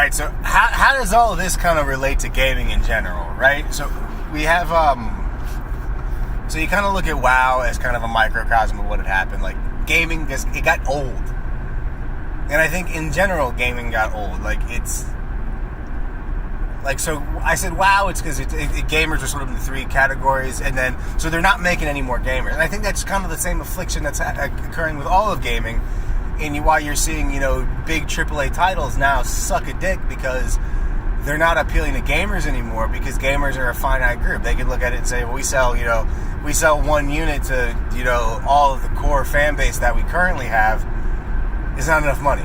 right, so how does all of this kind of relate to gaming in general, right? So we have, so you kind of look at WoW as kind of a microcosm of what had happened. Like, gaming, it got old. And I think in general, gaming got old. Like, it's, like, so I said WoW, it's because gamers are sort of in the three categories, and then, so they're not making any more gamers. And I think that's kind of the same affliction that's occurring with all of gaming. And why you're seeing, big AAA titles now suck a dick because they're not appealing to gamers anymore, because gamers are a finite group. They can look at it and say, well, we sell one unit to, all of the core fan base that we currently have. It's not enough money.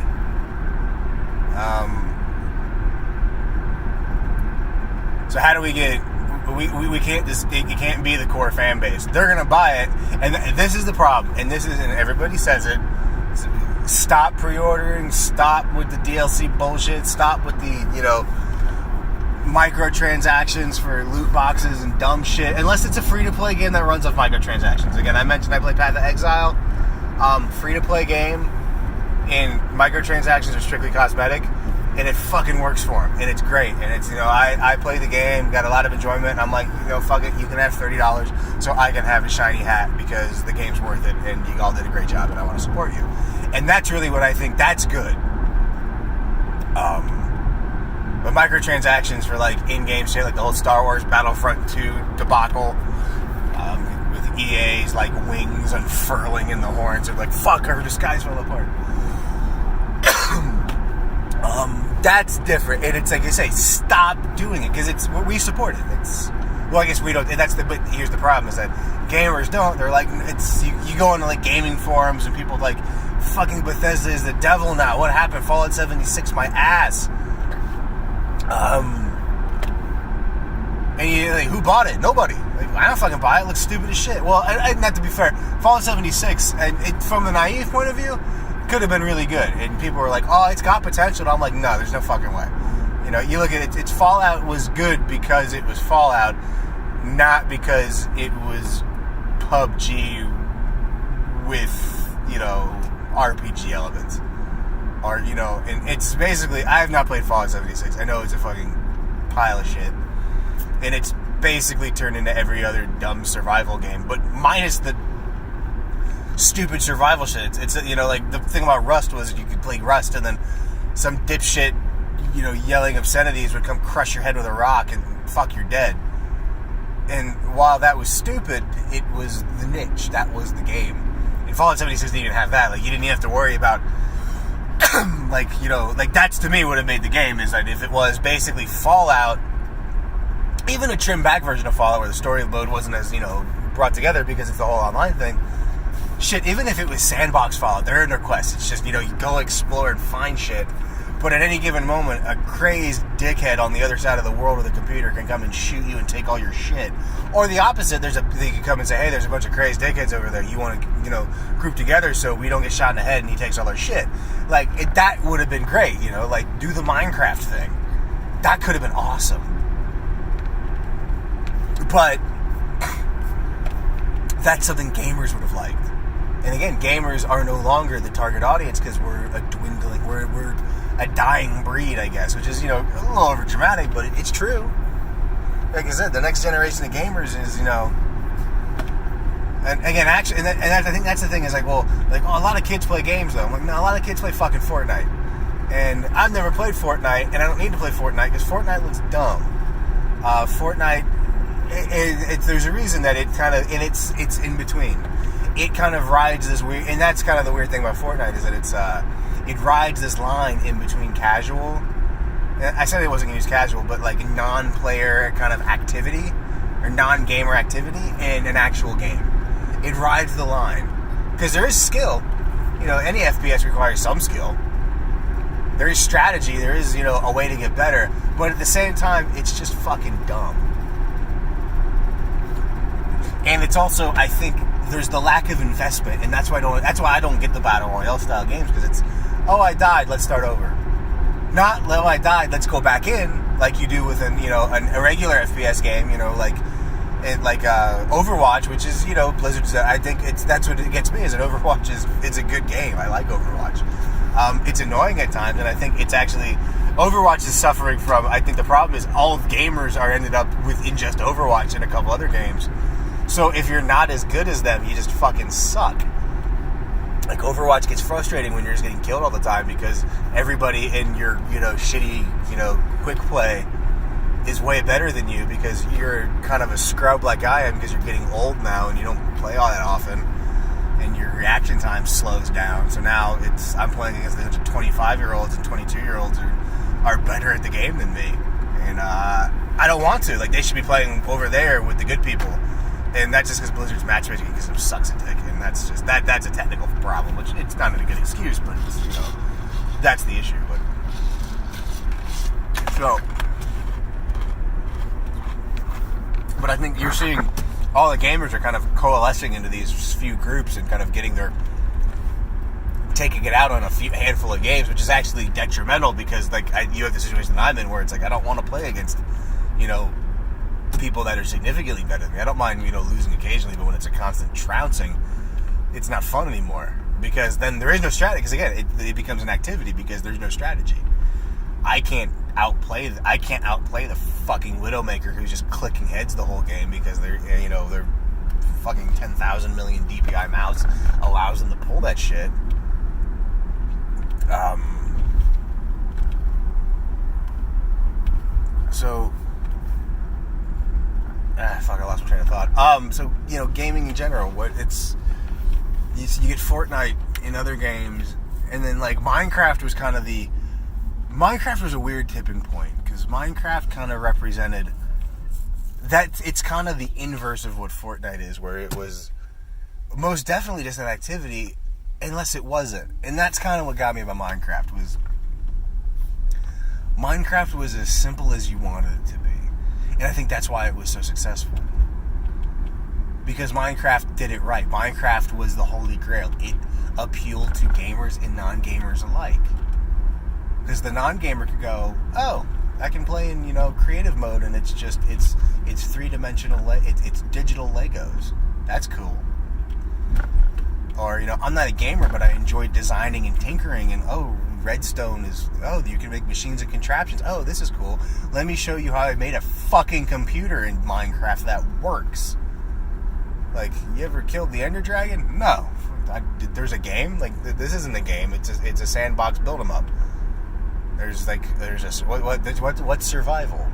So how do we get, we can't just, it can't be the core fan base. They're going to buy it, and this is the problem, and everybody says it. Stop pre-ordering, stop with the DLC bullshit, stop with the, microtransactions for loot boxes and dumb shit, unless it's a free-to-play game that runs off microtransactions. Again, I mentioned I played Path of Exile, free-to-play game, and microtransactions are strictly cosmetic, and it fucking works for them, and it's great, and it's, I played the game, got a lot of enjoyment, and I'm like, fuck it, you can have $30 so I can have a shiny hat because the game's worth it, and you all did a great job, and I want to support you. And that's really what I think, that's good. But microtransactions for, like, in-game shit, like the whole Star Wars Battlefront 2 debacle, with EA's, like, wings unfurling in the horns, of like, fuck her, the skies fell apart. That's different, and it's like I say, stop doing it, because it's, we support it. It's, well, I guess we don't, but here's the problem, is that gamers don't. They're like, it's, you go into, like, gaming forums, and people like, fucking Bethesda is the devil now, what happened, Fallout 76, my ass. And you, like, who bought it? Nobody. Like, I don't fucking buy it, it looks stupid as shit. Well, not to be fair, Fallout 76, and it, from the naive point of view, could have been really good, and people were like, oh, it's got potential, and I'm like, no, there's no fucking way. You look at it, it's Fallout was good because it was Fallout, not because it was PUBG with, RPG elements. Or, and it's basically, I have not played Fallout 76, I know it's a fucking pile of shit, and it's basically turned into every other dumb survival game, but minus the stupid survival shit. It's like, the thing about Rust was you could play Rust and then some dipshit, yelling obscenities would come crush your head with a rock and fuck, you're dead. And while that was stupid, it was the niche. That was the game. And Fallout 76 didn't even have that. Like, you didn't even have to worry about like, that's to me what have made the game, is that if it was basically Fallout, even a trimmed back version of Fallout where the story mode wasn't as, brought together because it's the whole online thing, shit, even if it was sandbox Fallout, there are no quests. It's just, you go explore and find shit. But at any given moment, a crazed dickhead on the other side of the world with a computer can come and shoot you and take all your shit. Or the opposite, they can come and say, hey, there's a bunch of crazed dickheads over there. You want to, group together so we don't get shot in the head and he takes all our shit. Like, that would have been great, like, do the Minecraft thing. That could have been awesome. But that's something gamers would have liked. And again, gamers are no longer the target audience because we're a dwindling, we're a dying breed, I guess, which is, a little over dramatic, but it's true. Like I said, the next generation of gamers is, and again, actually, I think that's the thing, is like, well, like, a lot of kids play games, though. I'm like, no, a lot of kids play fucking Fortnite. And I've never played Fortnite, and I don't need to play Fortnite because Fortnite looks dumb. Fortnite, there's a reason that it kind of, and it's in between. It kind of rides this weird, and that's kind of the weird thing about Fortnite, is that it rides this line in between casual. I said it wasn't going to use casual, but like non-player kind of activity, or non-gamer activity, and an actual game. It rides the line. Because there is skill. Any FPS requires some skill. There is strategy, there is, a way to get better, but at the same time, it's just fucking dumb. And it's also, I think, there's the lack of investment, and that's why I don't get the Battle Royale style games, because it's, oh, I died, let's start over. Not, oh, I died, let's go back in, like you do with a regular FPS game, like Overwatch, which is, Blizzard's, I think that's what it gets me, is that Overwatch it's a good game. I like Overwatch. It's annoying at times, and I think it's actually Overwatch is suffering from. I think the problem is all gamers are ended up within just Overwatch and a couple other games. So if you're not as good as them, you just fucking suck. Like Overwatch gets frustrating when you're just getting killed all the time because everybody in your shitty quick play is way better than you because you're kind of a scrub like I am because you're getting old now and you don't play all that often. And your reaction time slows down. So now I'm playing against a bunch of 25-year-olds and 22-year-olds who are better at the game than me. And I don't want to. Like, they should be playing over there with the good people. And that's just because Blizzard's matchmaking because it sucks a dick. And that's just, that's a technical problem, which it's not a good excuse, but it's, that's the issue. But I think you're seeing all the gamers are kind of coalescing into these few groups and kind of taking it out on a handful of games, which is actually detrimental because you have the situation that I'm in where it's like I don't want to play against people that are significantly better than me. I don't mind losing occasionally, but when it's a constant trouncing, it's not fun anymore because then there is no strategy. Because again, it becomes an activity because there's no strategy. I can't outplay the fucking Widowmaker who's just clicking heads the whole game because they're fucking 10,000 million DPI mouse allows them to pull that shit. I lost my train of thought. Gaming in general, you get Fortnite in other games, and then Minecraft was a weird tipping point because Minecraft kind of represented that. It's kind of the inverse of what Fortnite is, where it was most definitely just an activity unless it wasn't. And that's kind of what got me about Minecraft was as simple as you wanted it to be. And I think that's why it was so successful. Because Minecraft did it right. Minecraft was the holy grail. It appealed to gamers and non-gamers alike. Because the non-gamer could go, oh, I can play in, creative mode, and it's three-dimensional, it's digital Legos. That's cool. Or, I'm not a gamer, but I enjoy designing and tinkering, and redstone is, you can make machines and contraptions. Oh, this is cool. Let me show you how I made a fucking computer in Minecraft that works. You ever killed the Ender Dragon? No. There's a game? This isn't a game. It's a sandbox build 'em up. What's survival?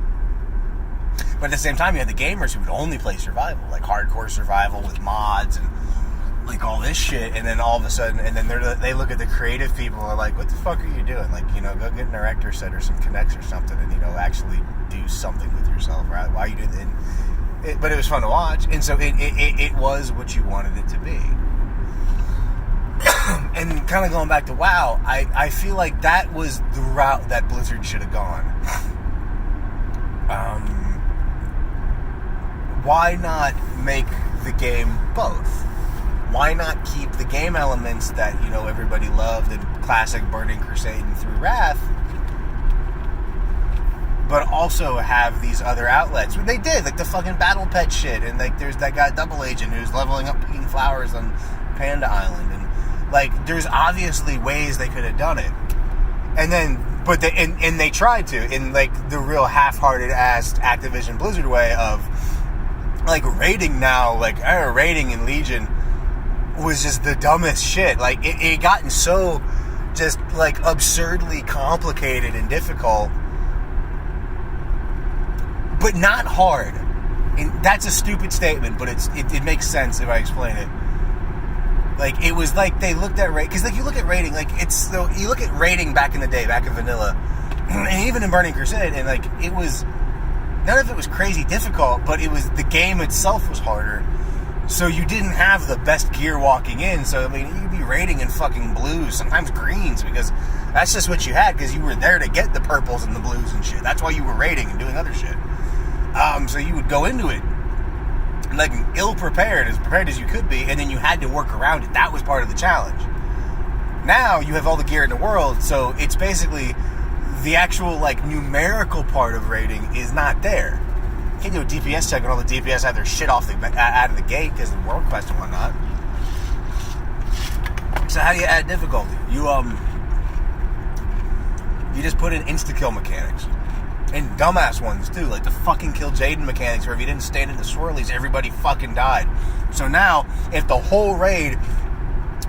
But at the same time, you had the gamers who would only play survival, hardcore survival with mods and all this shit. And then all of a sudden, they look at the creative people and are like, "What the fuck are you doing? Go get an erector set or some connects or something, and actually do something with yourself, right? Why are you doing it?" But it was fun to watch, and so it was what you wanted it to be. And kind of going back to WoW, I feel like that was the route that Blizzard should have gone. Why not make the game both? Why not keep the game elements that, everybody loved in classic Burning Crusade and through Wrath, but also have these other outlets? They did, the fucking Battle Pet shit, and there's that guy Double Agent who's leveling up picking flowers on Panda Island, and there's obviously ways they could have done it. And then, but they tried to, in the real half-hearted ass Activision Blizzard way of raiding now, our raiding in Legion was just the dumbest shit. It gotten so just absurdly complicated and difficult, but not hard. And that's a stupid statement, but it makes sense if I explain it. It was they looked at raid, because you look at raiding, you look at raiding back in the day, back in vanilla, and even in Burning Crusade, and it was, none of it was crazy difficult, but it was, the game itself was harder, so you didn't have the best gear walking in. So you'd be raiding in fucking blues, sometimes greens, because that's just what you had, because you were there to get the purples and the blues and shit. That's why you were raiding and doing other shit. So you would go into it ill-prepared, as prepared as you could be, and then you had to work around it. That was part of the challenge. Now you have all the gear in the world, so it's basically the actual numerical part of raiding is not there. You can't do a DPS check when all the DPS have their shit out of the gate because of the world quest and whatnot. So how do you add difficulty? just put in insta-kill mechanics. And dumbass ones, too. Like the fucking kill Jaden mechanics, where if you didn't stand in the swirlies, everybody fucking died. So now, if the whole raid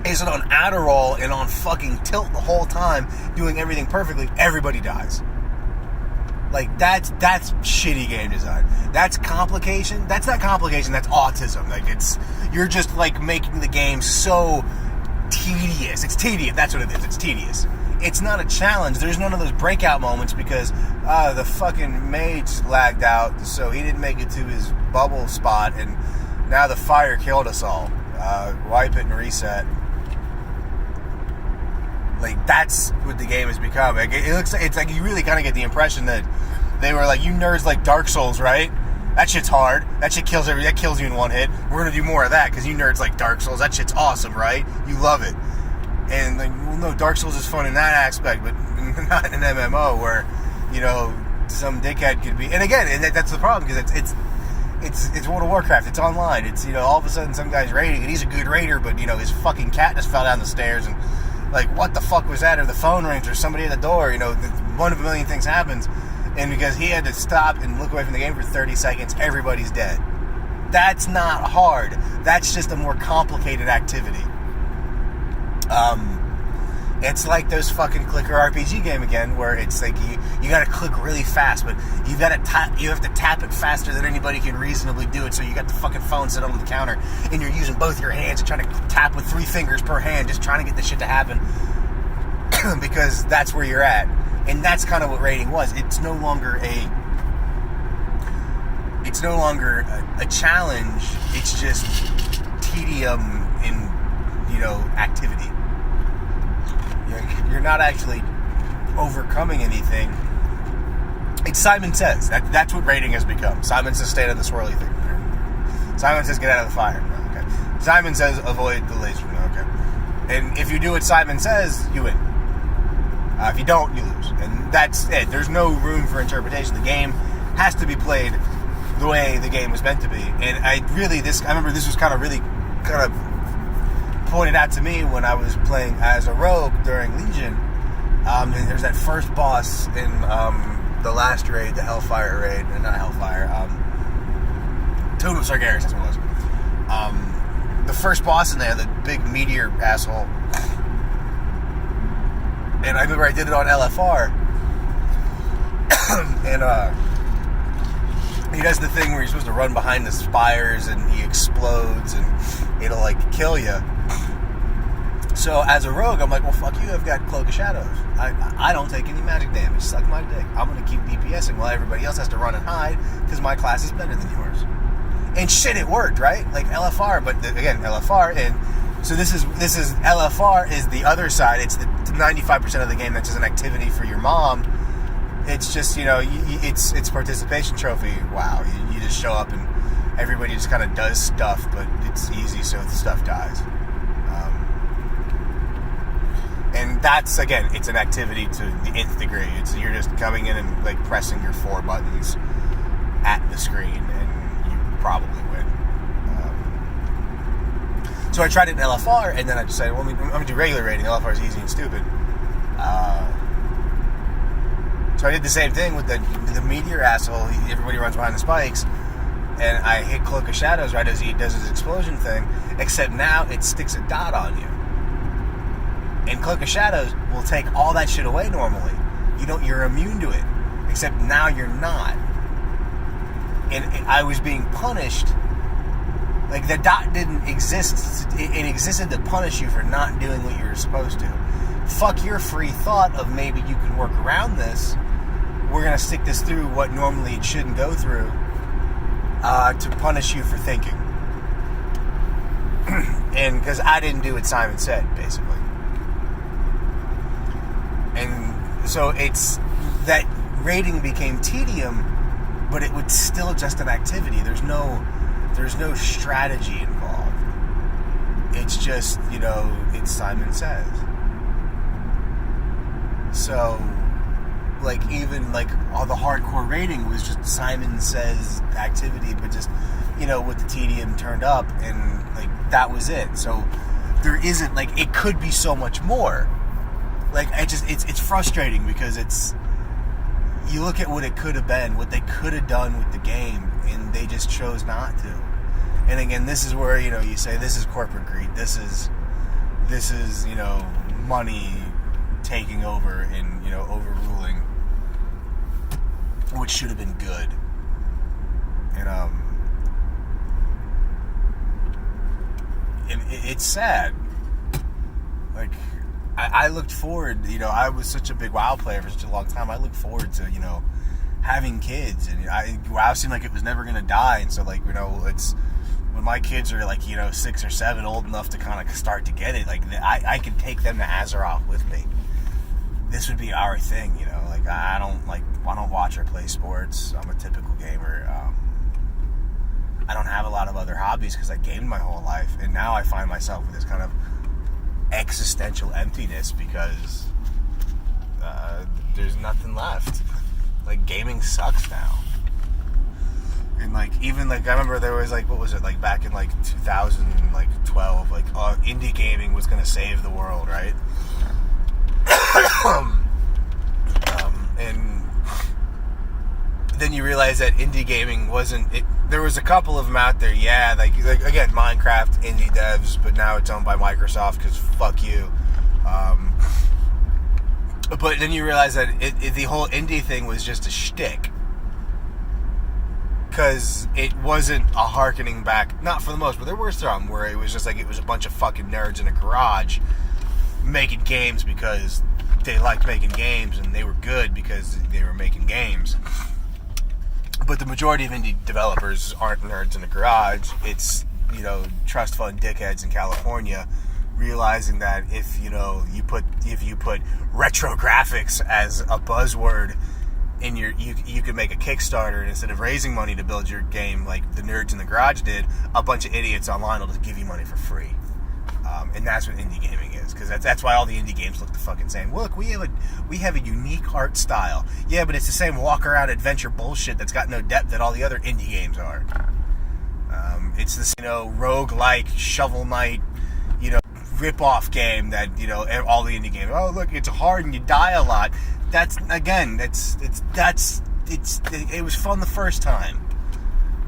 isn't on Adderall and on fucking tilt the whole time, doing everything perfectly, everybody dies. Like, that's shitty game design. That's complication. That's not complication, that's autism. Like, you're just, like, making the game so tedious. It's tedious, that's what it is. It's tedious. It's not a challenge. There's none of those breakout moments because the fucking mage lagged out, so he didn't make it to his bubble spot, and now the fire killed us all. Wipe it and reset. Like, that's what the game has become. Like, it looks like, it's like you really kind of get the impression that they were like, you nerds like Dark Souls, right? That shit's hard. That shit kills that kills you in one hit. We're gonna do more of that because you nerds like Dark Souls. That shit's awesome, right? You love it. And like, well, no, Dark Souls is fun in that aspect, but not in an MMO where, you know, some dickhead could be. And again, and that's the problem because it's World of Warcraft. It's online. It's, you know, all of a sudden some guy's raiding and he's a good raider, but, you know, his fucking cat just fell down the stairs and, like, what the fuck was that? Or the phone rings or somebody at the door. You know, one of a million things happens. And because he had to stop and look away from the game for 30 seconds, everybody's dead. That's not hard. That's just a more complicated activity. It's like those fucking clicker RPG game again, where it's like you gotta click really fast, but you have to tap it faster than anybody can reasonably do it. So you got the fucking phone set on the counter, and you're using both your hands and trying to tap with 3 fingers per hand, just trying to get this shit to happen, because that's where you're at. And that's kind of what raiding was. It's no longer a challenge. It's just tedium in, you know, activity. You're not actually overcoming anything. It's Simon Says. That's what raiding has become. Simon Says stay out of the swirly thing. Simon Says get out of the fire. Okay. Simon Says avoid the laser. Okay. And if you do what Simon says, you win. If you don't, you lose. And that's it. There's no room for interpretation. The game has to be played the way the game was meant to be. And I remember this was kind of pointed out to me when I was playing as a rogue during Legion. And there's that first boss in the last raid, the Hellfire raid, not Hellfire, Tomb of Sargeras, that's what it was. The first boss in there, the big meteor asshole. And I remember I did it on LFR. And he does the thing where you're supposed to run behind the spires and he explodes and it'll like kill you. So as a rogue, I'm like, well, fuck you, I've got Cloak of Shadows. I don't take any magic damage. Suck my dick. I'm going to keep DPSing while everybody else has to run and hide because my class is better than yours. And shit, it worked, right? Like LFR, but again, LFR. And so this is LFR is the other side. It's the 95% of the game that's just an activity for your mom. It's just, you know, it's participation trophy. Wow, you just show up and everybody just kind of does stuff, but it's easy, so the stuff dies. And that's, again, it's an activity to the nth degree. You're just coming in and like pressing your 4 buttons at the screen, and you probably win. So I tried it in LFR, and then I decided, well, I'm going to do regular raiding. LFR is easy and stupid. So I did the same thing with the meteor asshole. Everybody runs behind the spikes, and I hit Cloak of Shadows right as he does his explosion thing, except now it sticks a dot on you. And Cloak of Shadows will take all that shit away normally. You're immune to it. Except now you're not. And I was being punished. Like, the dot didn't exist. It existed to punish you for not doing what you were supposed to. Fuck your free thought of maybe you can work around this. We're going to stick this through what normally it shouldn't go through to punish you for thinking. And because I didn't do what Simon said, basically. And so it's that raiding became tedium, but it was still just an activity. There's no strategy involved. It's just, you know, it's Simon Says. So, like, even like all the hardcore raiding was just Simon Says activity, but just, you know, with the tedium turned up, and like that was it. So there isn't, like, it could be so much more. like it's frustrating because you look at what it could have been, what they could have done with the game, and they just chose not to. And again, this is where, you say this is corporate greed. This is money taking over and, overruling what should have been good. And it's sad. Like, I looked forward, I was such a big WoW player for such a long time. I looked forward to, having kids, and WoW seemed like it was never going to die. And so, like, it's when my kids are like, 6 or 7, old enough to kind of start to get it, like, I could take them to Azeroth with me. This would be our thing, like, I don't watch or play sports. I'm a typical gamer. I don't have a lot of other hobbies because I gamed my whole life, and now I find myself with this kind of existential emptiness because there's nothing left. Like, gaming sucks now. And like, even like, I remember there was like, what was it, like back in like 2012, like, indie gaming was gonna save the world, right? And then you realize that indie gaming wasn't it. There was a couple of them out there, yeah, like again, Minecraft indie devs, but now it's owned by Microsoft because fuck you. But then you realize that the whole indie thing was just a shtick. Because it wasn't a harkening back, not for the most, but there were some where it was just like it was a bunch of fucking nerds in a garage making games because they liked making games, and they were good because they were making games. But the majority of indie developers aren't nerds in a garage. It's, trust fund dickheads in California realizing that if you put retro graphics as a buzzword in you could make a Kickstarter, and instead of raising money to build your game like the nerds in the garage did, a bunch of idiots online will just give you money for free. And that's what indie gaming is, because that's why all the indie games look the fucking same. Look, we have a unique art style. Yeah, but it's the same walk around adventure bullshit that's got no depth that all the other indie games are. It's this roguelike Shovel Knight rip-off game that all the indie games. Oh, look, it's hard and you die a lot. That's again, it was fun the first time,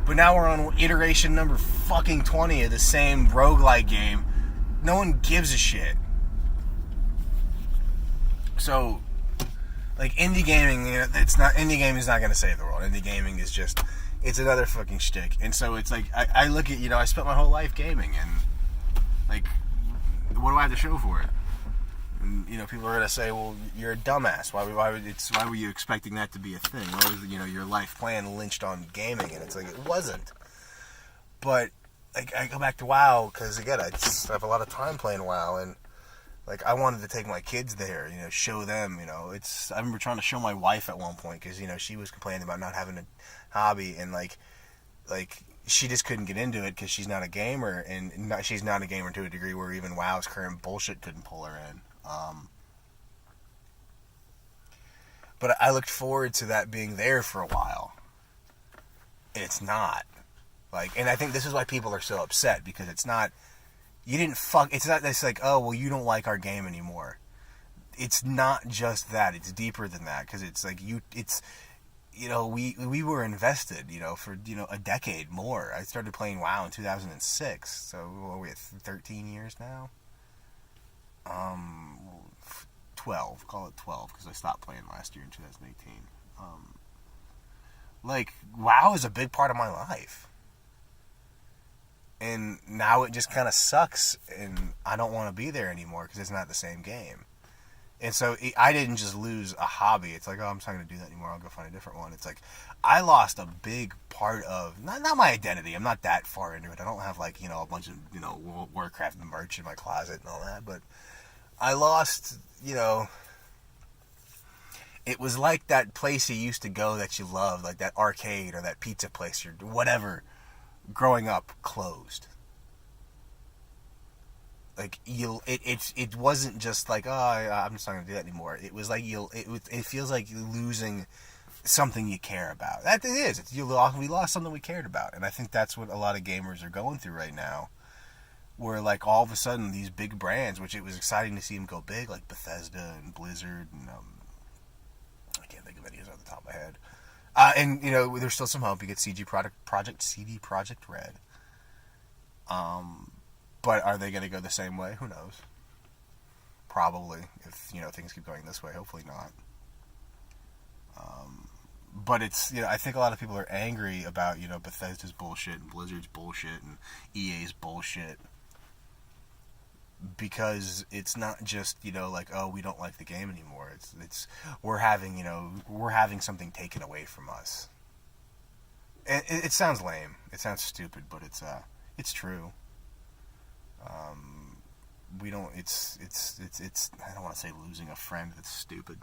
but now we're on iteration number fucking 20 of the same roguelike game. No one gives a shit. So, like, indie gaming, indie gaming is not going to save the world. Indie gaming is just, it's another fucking shtick. And so it's like, I look at, I spent my whole life gaming, and like, what do I have to show for it? And, people are going to say, well, you're a dumbass. Why were you expecting that to be a thing? Why was, your life plan lynched on gaming? And it's like, it wasn't. But, like, I go back to WoW because, again, I just have a lot of time playing WoW, and, like, I wanted to take my kids there, show them, I remember trying to show my wife at one point because, she was complaining about not having a hobby, and, like, she just couldn't get into it because she's not a gamer, and she's not a gamer to a degree where even WoW's current bullshit couldn't pull her in. But I looked forward to that being there for a while. And it's not. Like, and I think this is why people are so upset, because it's not, it's not this like, oh, well, you don't like our game anymore. It's not just that. It's deeper than that, because it's like, we were invested, for, a decade more. I started playing WoW in 2006, so what are we at, 13 years now? 12, call it 12, because I stopped playing last year in 2018. Like, WoW is a big part of my life. And now it just kind of sucks, and I don't want to be there anymore because it's not the same game. And so I didn't just lose a hobby. It's like, oh, I'm just not going to do that anymore. I'll go find a different one. It's like, I lost a big part of, not my identity. I'm not that far into it. I don't have, like, a bunch of, Warcraft merch in my closet and all that. But I lost, it was like that place you used to go that you loved, like that arcade or that pizza place or whatever, growing up closed. Like, it wasn't just like, oh, I'm just not going to do that anymore. It was like, it feels like you're losing something you care about. That it is. We lost something we cared about. And I think that's what a lot of gamers are going through right now. where like all of a sudden these big brands, which it was exciting to see them go big, like Bethesda and Blizzard, and I can't think of any off the top of my head. And you know, there's still some hope. You get CD Project Red. But are they going to go the same way? Who knows? Probably, if you know things keep going this way. Hopefully not. But it's, you know, I think a lot of people are angry about, you know, Bethesda's bullshit and Blizzard's bullshit and EA's bullshit, because it's not just, you know, like, oh, we don't like the game anymore. It's we're having something taken away from us. And it sounds lame. It sounds stupid, but it's true. We don't. It's. I don't want to say losing a friend. That's stupid.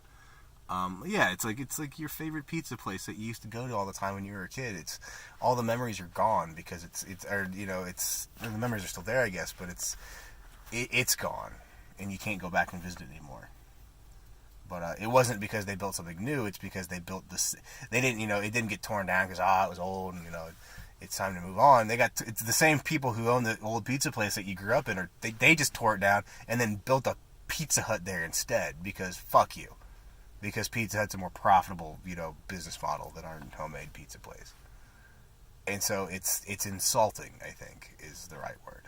Yeah, it's like your favorite pizza place that you used to go to all the time when you were a kid. It's all the memories are gone because the memories are still there, I guess, but it's gone, and you can't go back and visit it anymore. But it wasn't because they built something new. It's because they built this. They didn't, it didn't get torn down because it was old, and it's time to move on. It's the same people who own the old pizza place that you grew up in, or they just tore it down and then built a Pizza Hut there instead, because fuck you. Because Pizza Hut's a more profitable, business model than our homemade pizza place. And so it's insulting, I think, is the right word.